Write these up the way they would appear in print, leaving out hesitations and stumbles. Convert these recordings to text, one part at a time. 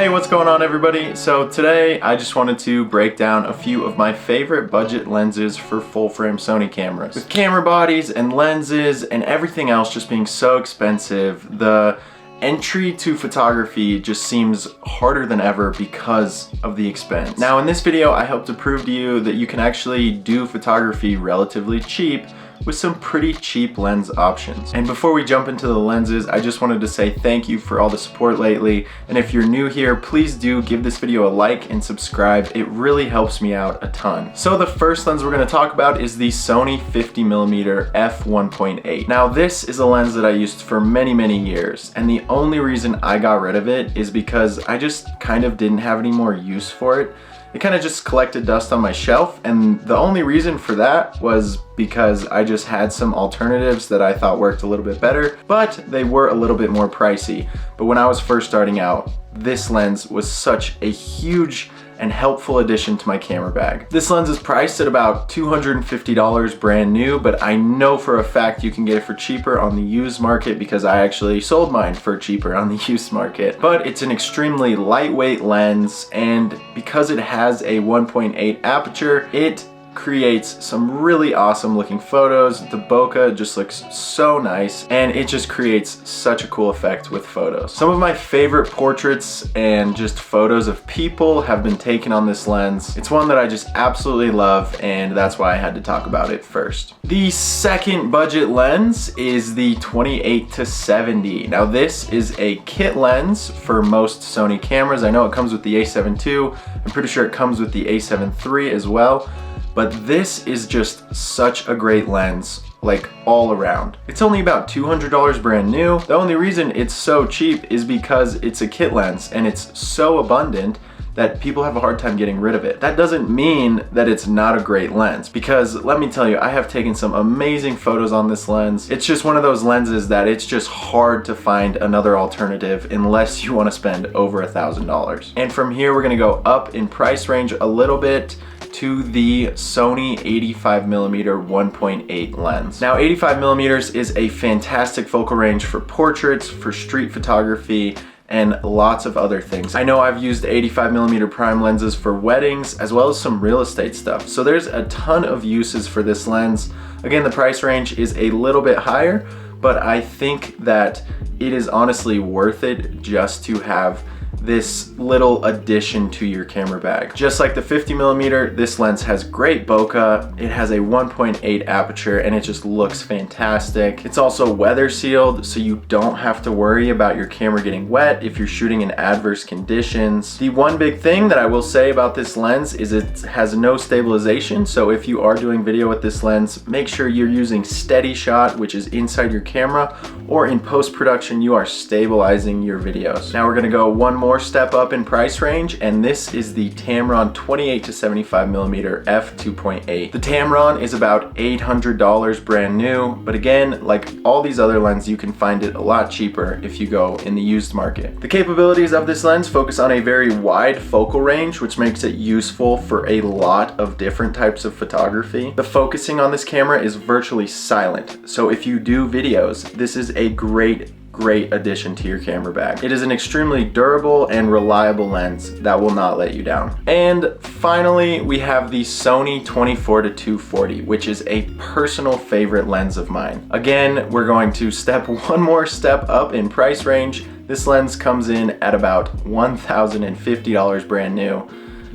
Hey, what's going on everybody? So today I just wanted to break down a few of my favorite budget lenses for full frame Sony cameras. With camera bodies and lenses and everything else just being so expensive, the entry to photography just seems harder than ever because of the expense. Now in this video I hope to prove to you that you can actually do photography relatively cheap with some pretty cheap lens options. And before we jump into the lenses, I just wanted to say thank you for all the support lately. And if you're new here, please do give this video a like and subscribe. It really helps me out a ton. So the first lens we're gonna talk about is the Sony 50mm f1.8. Now this is a lens that I used for many years, and the only reason I got rid of it is because I just kind of didn't have any more use for it. It kind of just collected dust on my shelf, and the only reason for that was because I just had some alternatives that I thought worked a little bit better, but they were a little bit more pricey. But when I was first starting out, this lens was such a huge and helpful addition to my camera bag. This lens is priced at about $250 brand new, but I know for a fact you can get it for cheaper on the used market because I actually sold mine for cheaper on the used market. But it's an extremely lightweight lens, and because it has a 1.8 aperture, it creates some really awesome looking photos. The bokeh just looks so nice, and it just creates such a cool effect with photos. Some of my favorite portraits and just photos of people have been taken on this lens. It's one that I just absolutely love, and that's why I had to talk about it first. The second budget lens is the 28-70. Now this is a kit lens for most Sony cameras. I know it comes with the a7 II. I'm pretty sure it comes with the a7 III as well. But this is just such a great lens, like all around. It's only about $200 brand new. The only reason it's so cheap is because it's a kit lens and it's so abundant that people have a hard time getting rid of it. That doesn't mean that it's not a great lens, because let me tell you, I have taken some amazing photos on this lens. It's just one of those lenses that it's just hard to find another alternative unless you want to spend over $1,000. And from here we're gonna go up in price range a little bit to the Sony 85mm 1.8 lens. Now 85mm is a fantastic focal range for portraits, for street photography, and lots of other things. I know I've used 85mm prime lenses for weddings as well as some real estate stuff. So there's a ton of uses for this lens. Again, the price range is a little bit higher, but I think that it is honestly worth it just to have this little addition to your camera bag. Just like the 50mm, this lens has great bokeh. It has a 1.8 aperture and it just looks fantastic. It's also weather sealed, so you don't have to worry about your camera getting wet if you're shooting in adverse conditions. The one big thing that I will say about this lens is it has no stabilization, so if you are doing video with this lens, make sure you're using steady shot, which is inside your camera, or in post-production you are stabilizing your videos. Now we're gonna go one more step up in price range, and this is the Tamron 28-75mm f2.8. The Tamron is about $800 brand new, but again, like all these other lenses, you can find it a lot cheaper if you go in the used market. The capabilities of this lens focus on a very wide focal range, which makes it useful for a lot of different types of photography. The focusing on this camera is virtually silent, so if you do videos, this is a great addition to your camera bag. It is an extremely durable and reliable lens that will not let you down. And finally, we have the Sony 24-240, which is a personal favorite lens of mine. Again, we're going to step one more step up in price range. This lens comes in at about $1,050 brand new.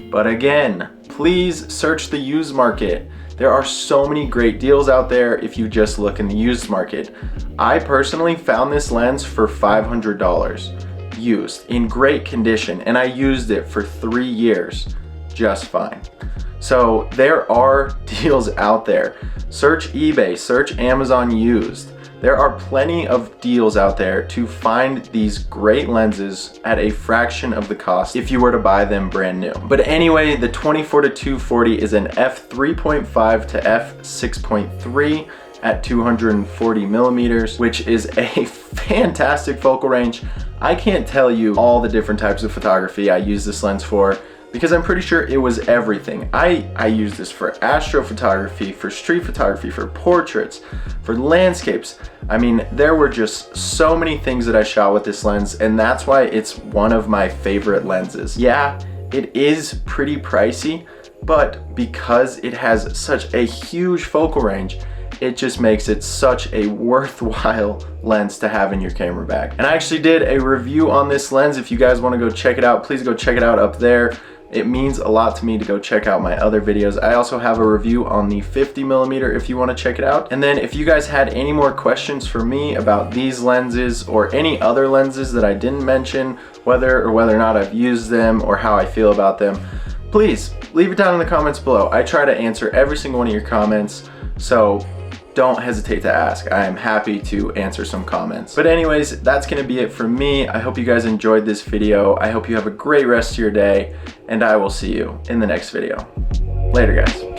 But again, please search the used market. There are so many great deals out there if you just look in the used market. I personally found this lens for $500 used in great condition, and I used it for 3 years just fine. So there are deals out there. Search eBay, search Amazon used. There are plenty of deals out there to find these great lenses at a fraction of the cost if you were to buy them brand new. But anyway, the 24-240 is an f3.5 to f6.3 at 240mm, which is a fantastic focal range. I can't tell you all the different types of photography I use this lens for, because I'm pretty sure it was everything. I used this for astrophotography, for street photography, for portraits, for landscapes. I mean, there were just so many things that I shot with this lens, and that's why it's one of my favorite lenses. Yeah, it is pretty pricey, but because it has such a huge focal range, it just makes it such a worthwhile lens to have in your camera bag. And I actually did a review on this lens. If you guys want to go check it out, please go check it out up there. It means a lot to me to go check out my other videos. I also have a review on the 50mm if you want to check it out. And then if you guys had any more questions for me about these lenses or any other lenses that I didn't mention, whether or not I've used them or how I feel about them, please leave it down in the comments below. I try to answer every single one of your comments, so don't hesitate to ask. I am happy to answer some comments. But anyways, that's gonna be it for me. I hope you guys enjoyed this video. I hope you have a great rest of your day, and I will see you in the next video. Later, guys.